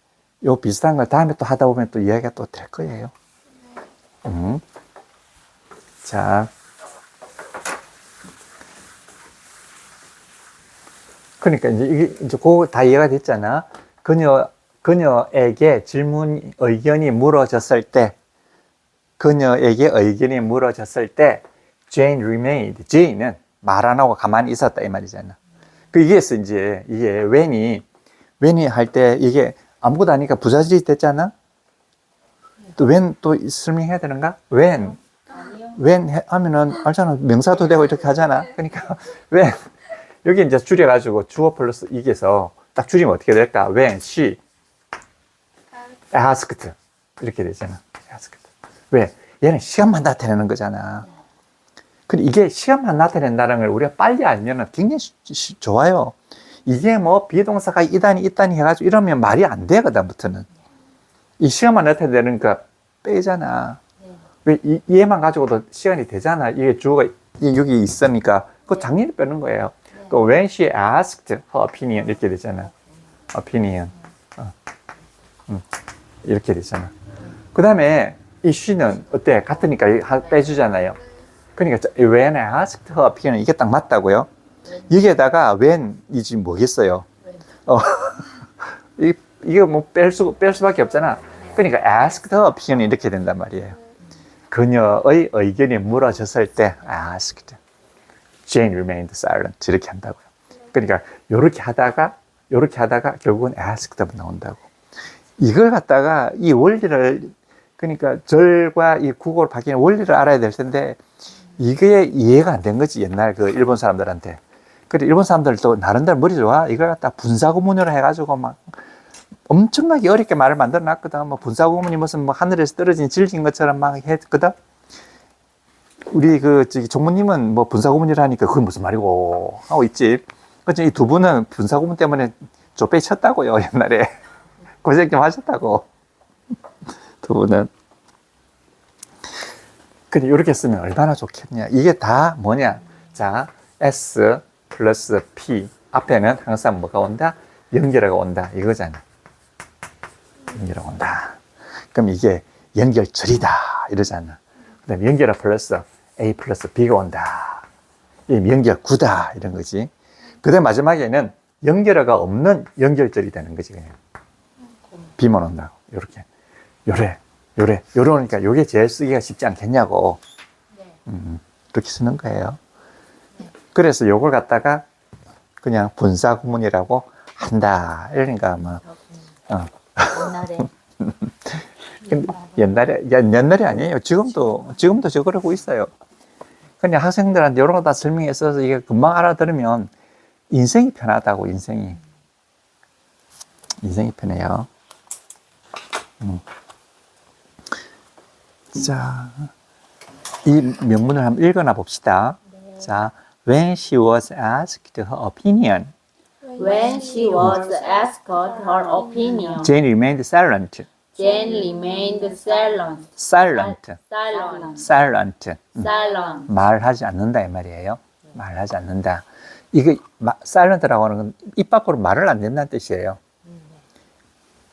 요 비슷한 걸 다음에 또 하다 보면 또 이해가 또 될 거예요. 자. 그러니까 이제 이제 그거 다 이해가 됐잖아. 그녀에게 의견이 물어졌을 때, Jane remained. Jane은 말 안 하고 가만히 있었다 이 말이잖아. 이게서 이제 이게 when이 할 때 이게 아무것도 아니니까 부사절이 됐잖아. 또 when 또 설명해야 되는가? when 하면은 알잖아. 명사도 되고 이렇게 하잖아. 그러니까 when 여기 이제 줄여가지고 주어 플러스 이게서 딱 줄이면 어떻게 될까? When she asked 이렇게 되잖아. asked. 왜? 얘는 시간만 나타내는 거잖아. 근데 이게 시간만 나타낸다는 걸 우리가 빨리 알면 굉장히 좋아요. 이게 뭐 비동사가 이단이 해가지고 이러면 말이 안 돼, 그다음부터는. 이 시간만 나타내는 거 빼잖아. 왜 얘만 가지고도 시간이 되잖아. 이게 주어가 여기 있으니까 그 장면을 빼는 거예요. 그 when she asked her opinion 이렇게 되잖아. opinion. 이렇게 되잖아. 그 다음에 이 she는 어때? 같으니까 빼주잖아요. 그러니까 when I asked her opinion 이게 딱 맞다고요. 여기에다가 when이지 뭐겠어요. 이게 뭐 뺄 수밖에 없잖아. 그러니까 asked her opinion 이렇게 된단 말이에요. 그녀의 의견이 물어졌을 때 asked. Jane remained silent. 이렇게 한다고요. 그러니까 요렇게 하다가 결국은 asked가 나온다고. 이걸 갖다가 이 원리를 그러니까 절과 이 국어를 바뀌는 원리를 알아야 될 텐데 이게 이해가 안 된 거지 옛날 그 일본 사람들한테. 그래 일본 사람들도 나름대로 머리 좋아. 이걸 갖다 분사구문으로 해가지고 막 엄청나게 어렵게 말을 만들어 놨거든. 뭐 분사구문이 무슨 뭐 하늘에서 떨어진 질긴 것처럼 막 했거든. 우리 종무님은 뭐 분사구문이라 하니까 그게 무슨 말이고 하고 있지. 그치 이 두 분은 분사구문 때문에 좁배 쳤다고요 옛날에. 고생 좀 하셨다고 두 분은. 근데 이렇게 쓰면 얼마나 좋겠냐. 이게 다 뭐냐. 자, S 플러스 P 앞에는 항상 뭐가 온다? 연결어가 온다 이거잖아. 연결어가 온다. 그럼 이게 연결절이다 이러잖아. 그 다음에 연결어 플러스 A 플러스 B가 온다. 이 연결구다 이런 거지. 그 다음 마지막에는 연결어가 없는 연결절이 되는 거지 그냥. B만 온다고. 요렇게. 요러니까 요게 제일 쓰기가 쉽지 않겠냐고. 그렇게 쓰는 거예요. 그래서 요걸 갖다가 그냥 분사구문이라고 한다. 이러니까 뭐. 옛날에 옛날이 아니에요. 지금도 저러고 있어요. 그냥 학생들한테 이런 거 다 설명해서 이게 금방 알아들으면 인생이 편하다고, 인생이. 인생이 편해요. 자, 이 명문을 한번 읽어나 봅시다. 자, when she was asked her opinion, When she was asked her opinion, Jane remained silent. Jane remained silent. silent. Silent. silent. Silent. 말하지 않는다 이 말이에요. 말하지 않는다. 이거 silent라고 하는 건 입 밖으로 말을 안 낸다는 뜻이에요.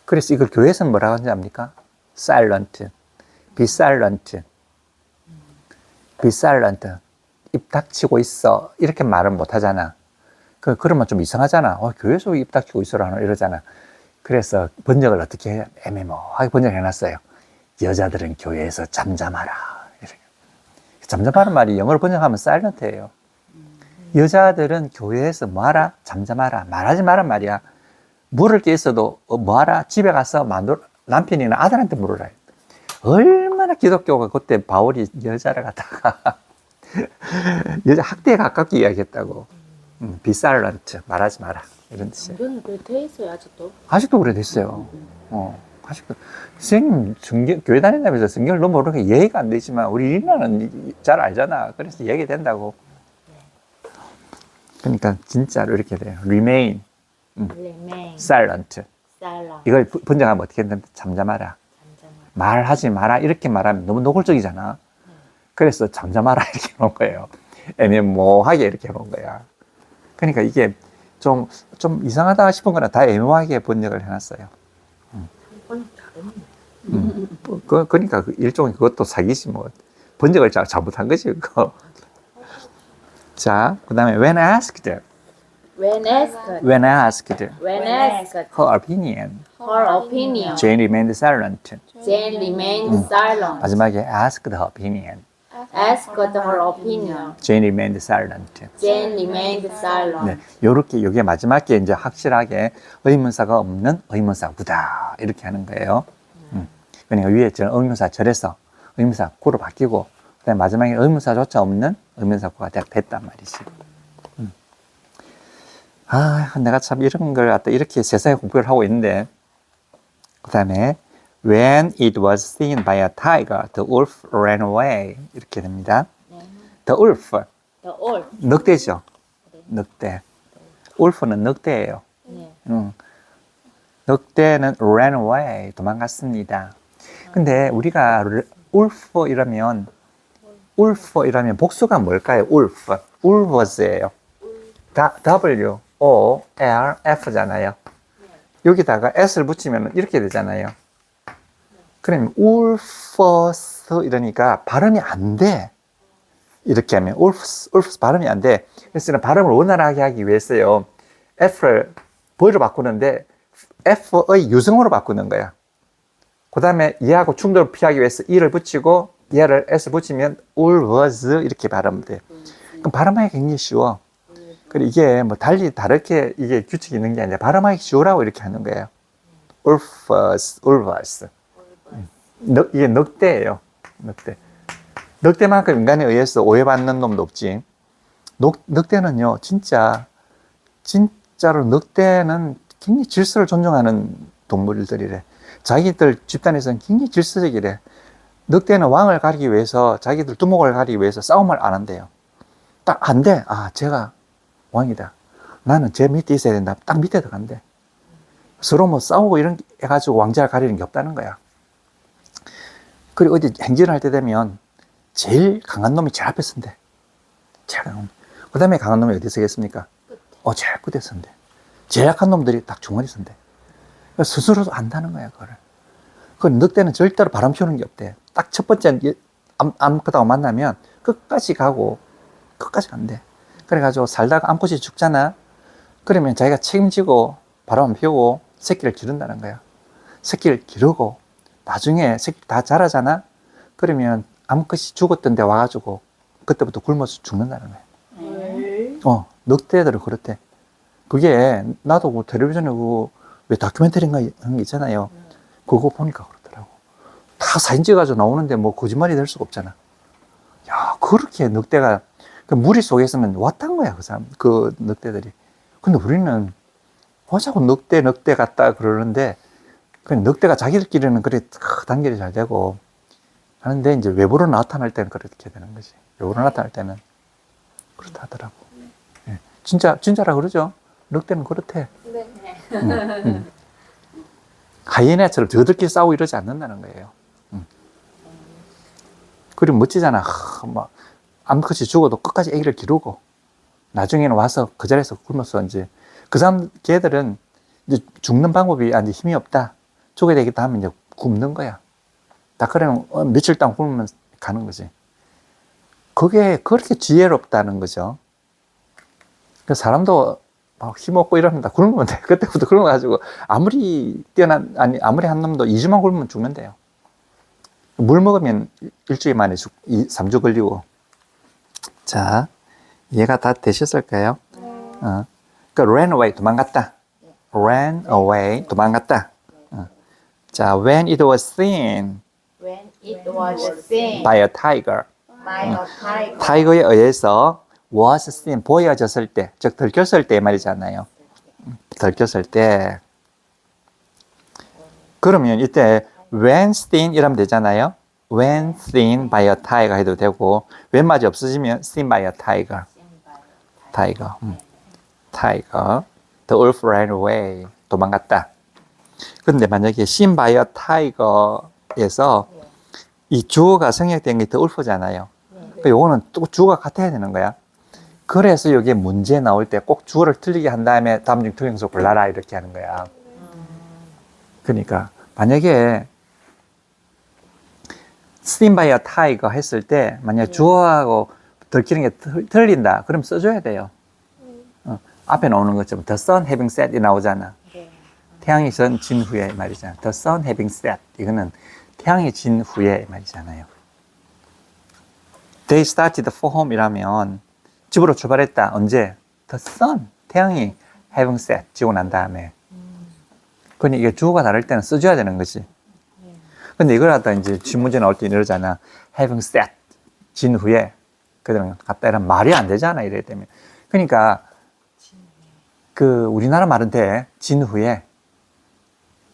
그래서 이걸 교회에서는 뭐라고 하는지 압니까? silent. be silent. be silent. 입 닥치고 있어. 이렇게 말은 못 하잖아. 그러면 좀 이상하잖아. 교회에서 입 닥치고 있어라 이러잖아. 그래서 번역을 어떻게 해요? 애매모호하게 번역을 해놨어요. 여자들은 교회에서 잠잠하라. 이렇게. 잠잠하는 말이 영어로 번역하면 silent예요. 여자들은 교회에서 뭐하라? 잠잠하라. 말하지 말란 말이야. 물을 게 있어도 뭐하라? 집에 가서 남편이나 아들한테 물으라. 얼마나 기독교가 그때 바울이 여자를 갖다가 여자 학대에 가깝게 이야기했다고. be silent. 말하지 마라. 이런 뜻이에요. 이건 그돼 있어요 아직도. 아직도 그래됐어요. 아직도. 선생님, 교회 다닌다면서 성경을 너무 모르는 게 이해가 안 되지만, 우리 일나는 잘 알잖아. 그래서 이해가 된다고. 그러니까, 진짜로 이렇게 돼요. remain, Remain silent. silent. 이걸 번역하면 어떻게 했는데, 잠잠하라. 잠잠하라. 말하지 마라. 이렇게 말하면 너무 노골적이잖아. 그래서 잠잠하라. 이렇게 해놓은 거예요. 애매모호하게 이렇게 해놓은 거야. 그러니까 이게 좀 이상하다 싶은 거는 다 애매하게 번역을 해놨어요. 그러니까 일종의 그것도 사기지 뭐. 번역을 잘못한 거지 그거. 자, 그 다음에 when asked When asked her opinion, her opinion, Jane remained silent. Jane remained silent. 마지막에 asked her opinion, Asked her opinion, Jane remained silent. Jane remained silent. 네, 요렇게 요게 마지막에 이제 확실하게 의문사가 없는 의문사구다 이렇게 하는 거예요. 그러니까 위에 저는 의문사 절에서 의문사 구로 바뀌고 그다음에 마지막에 의문사조차 없는 의문사구가 됐단 말이지. 내가 참 이런 걸 갖다 이렇게 세상에 공부를 하고 있는데 그다음에 when it was seen by a tiger, the wolf ran away 이렇게 됩니다. The wolf, The wolf. 늑대죠. 늑대. wolf는 늑대예요. 네. 늑대는 ran away, 도망갔습니다. 근데 우리가 wolf 이라면 복수가 뭘까요? wolves예요. W, O, L, F잖아요. 여기다가 S를 붙이면 이렇게 되잖아요. 그러면 wolves 이러니까 발음이 안 돼. 이렇게 하면 wolves 발음이 안 돼. 그래서 발음을 원활하게 하기 위해서요. F를 V로 바꾸는데 F의 유성으로 바꾸는 거야. 그 다음에 얘하고 충돌을 피하기 위해서 E를 붙이고 얘를 S 붙이면 wolves 이렇게 발음이 돼. 그럼 발음하기 굉장히 쉬워. 그리고 이게 뭐 다르게 이게 규칙이 있는 게 아니라 발음하기 쉬우라고 이렇게 하는 거예요. wolves. 이게 늑대예요. 늑대만큼 인간에 의해서 오해받는 놈도 없지. 늑대는요, 진짜로 늑대는 굉장히 질서를 존중하는 동물들이래. 자기들 집단에서는 굉장히 질서적이래. 늑대는 왕을 가리기 위해서, 자기들 두목을 가리기 위해서 싸움을 안 한대요. 딱 안 돼. 제가 왕이다. 나는 제 밑에 있어야 된다. 딱 밑에 들어간대. 서로 뭐 싸우고 이런 해가지고 왕자를 가리는 게 없다는 거야. 그리고 어디 행진을 할 때 되면 제일 강한 놈이 제일 앞에 선대. 제일 강한 놈. 그 다음에 강한 놈이 어디 서겠습니까? 제일 끝에 선대. 제일 약한 놈들이 딱 중간에 선대. 스스로도 안다는 거야, 그거를. 그 늑대는 절대로 바람 피우는 게 없대. 딱 첫 번째 암컷하고 만나면 끝까지 가고, 끝까지 간대. 그래가지고 살다가 암컷이 죽잖아. 그러면 자기가 책임지고 바람 안 피우고 새끼를 기른다는 거야. 새끼를 기르고 나중에 새끼 다 자라잖아. 그러면 암컷이 죽었던 데 와가지고 그때부터 굶어서 죽는다는 거야. 늑대들은 그렇대. 그게 나도 그 텔레비전에 왜 다큐멘터리인가 하는 게 있잖아요. 그거 보니까 그렇더라고. 다 사진 찍어가지고 나오는데 뭐 거짓말이 될 수가 없잖아. 야, 그렇게 늑대가 그 무리 속에서는 왔단 거야, 그 사람, 그 늑대들이. 근데 우리는 자꾸 늑대 같다 그러는데, 그 늑대가 자기들끼리는 그래 단결이 잘 되고 하는데, 이제 외부로 나타날 때는 그렇게 되는 거지. 외부로 나타날 때는 그렇다 하더라고. 예. 진짜라 그러죠. 늑대는 그렇대. 네. 하이에나처럼 저들끼리 싸우고 이러지 않는다는 거예요. 그리고 멋지잖아. 막 암컷이 죽어도 끝까지 아기를 기르고, 나중에는 와서 그 자리에서 굶어서 이제 그 사람 걔들은 이제 죽는 방법이 아니 힘이 없다. 죽어야 되겠다 하면 이제 굶는 거야. 딱 그러면 며칠 동안 굶으면 가는 거지. 그게 그렇게 지혜롭다는 거죠. 그 사람도 막 힘없고 이러면 굶으면 돼. 그때부터 굶어가지고 아무리 아무리 한 놈도 2주만 굶으면 죽는 데요. 물 먹으면 일주일 만에 3주 걸리고. 자, 이해가 다 되셨을까요? 그러니까 ran away, 도망갔다. ran away, 도망갔다. 자, when it was seen When it was seen by a tiger. by a tiger. 타이거에 의해서 was seen, 보여졌을 때, 즉 들켰을 때 말이잖아요. 들켰을 때. 그러면 이때 when seen 이러면 되잖아요. when seen by a tiger 해도 되고, when 말이 없어지면 seen by a tiger. tiger. tiger. The wolf ran away. 도망갔다. 그런데 만약에 seen by a tiger에서 이 주어가 생략된 게 the wolf잖아요. 그러니까 요거는 또 주어가 같아야 되는 거야. 그래서 여기에 문제 나올 때 꼭 주어를 틀리게 한 다음에 다음 중 투명수 골라라 이렇게 하는 거야. 그러니까 만약에 seen by a tiger 했을 때 만약에 주어하고 들키는 게 틀린다. 그럼 써줘야 돼요. 앞에 나오는 것처럼 the sun having set 이 나오잖아. 태양이 진 후에 말이잖아. The sun having set. 이거는 태양이 진 후에 말이잖아요. They started for home 이라면 집으로 출발했다. 언제? The sun. 태양이 having set. 지고 난 다음에. 그러니 이게 주어가 다를 때는 써줘야 되는 거지. 근데 이걸 갖다 이제 질문제 나올 때 이러잖아. having set. 진 후에. 그다음에 갔다 이러면 말이 안 되잖아. 이래 되면. 그러니까 그 우리나라 말은 돼. 진 후에.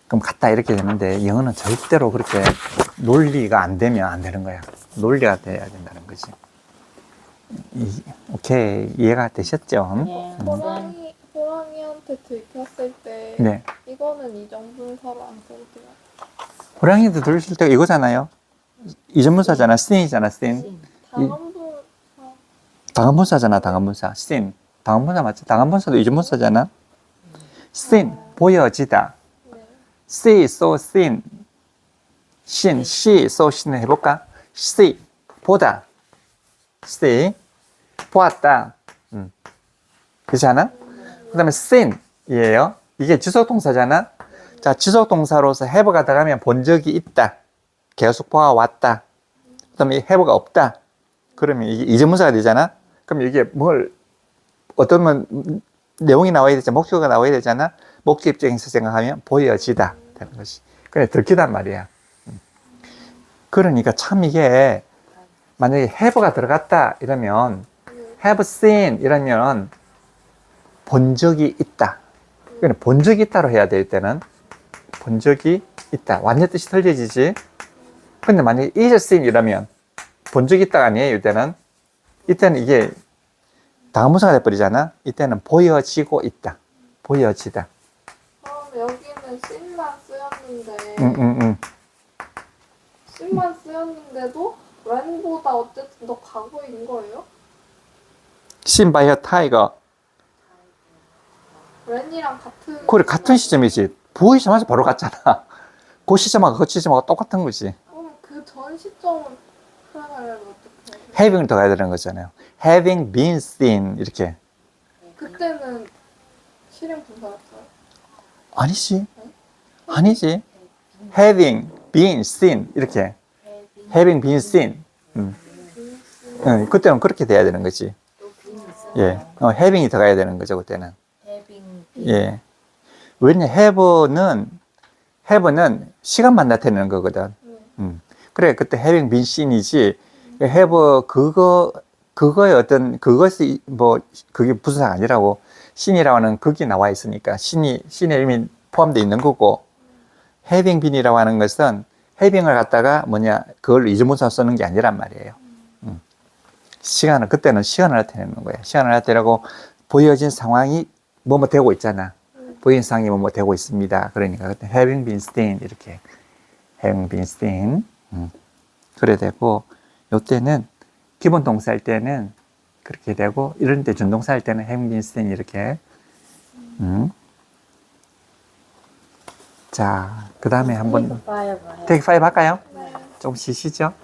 그럼 갔다 이렇게 되는데 영어는 절대로 그렇게 논리가 안 되면 안 되는 거야. 논리가 돼야 된다는 거지. 오케이. 이해가 되셨죠? 네. 호랑이한테 들켰을 때 네. 이거는 이정분사로 안 써도 돼요? 호랑이도 들으실 때가 이거잖아요. 이전문사잖아. seen이잖아. seen. 당원분사 당한문사잖아. 당한문사. seen. 당한문사 맞지? 당한문사도 이전문사잖아. seen. 보여지다. 네. see, so seen. seen, see, so seen 해볼까? see. 보다. see. 보았다. 그렇지 않아? 그 다음에 seen 이에요. 이게 지속동사잖아. 자, 지속동사로서 have가 들어가면 본 적이 있다. 계속 보아왔다. 그 다음에 have가 없다. 그러면 이게 이전문사가 되잖아. 그럼 이게 어떤 내용이 나와야 되잖아. 목적어가 나와야 되잖아. 목적 입장에서 생각하면 보여지다. 되는 것이. 그래, 들키단 말이야. 그러니까 참 이게 만약에 have가 들어갔다 이러면 have seen 이러면 본 적이 있다. 그러니까 본 적이 있다로 해야 될 때는 본 적이 있다. 완전 뜻이 틀려지지. 근데 만약에 is seen 이러면 본 적이 있다가 아니에요. 이때는 이게 당문사가 돼버리잖아. 이때는 보여지고 있다. 보여지다. 그럼 여기는 씬만 쓰였는데 씬만 쓰였는데도 렌보다 어쨌든 더 과거인 거예요? seen by a tiger. 렌이랑 같은 그래, 같은 시점이지. 보이자마자 바로 갔잖아. 그 시점하고 그 시점하고 똑같은 거지. 그럼 그 전 시점은 표현하려면 어떻게 해요? having 더 가야 되는 거잖아요. having been seen 이렇게. 그때는 실행 분사였어요? 아니지. 아니지. having been seen 이렇게. having been seen. 그때는 그렇게 돼야 되는 거지. 예. having이 들어가야 되는 거죠, 그때는. 예. 왜냐, have는 시간만 나타내는 거거든. 그래, 그때 having been seen이지, have 그거의 어떤 그것이 뭐 그게 부수사가 아니라고 신이라고 하는 극이 나와 있으니까 신에 이미 포함되어 있는 거고 having been이라고 하는 것은 having을 갖다가 뭐냐 그걸 이주문사 쓰는 게 아니란 말이에요. 시간을 그때는 시간을 나타내는 거예요. 시간을 나타내고 보여진 상황이 뭐뭐 되고 있잖아. 보여진 상황이 뭐뭐 되고 있습니다. 그러니까 그때 having been seen 이렇게 having been seen 그래 되고 요때는 기본 동사일 때는 그렇게 되고 이런 때 준동사 할 때는 having been seen 이렇게 자, 그 다음에 한번 Take 5 take 5 할까요? 좀 쉬시죠.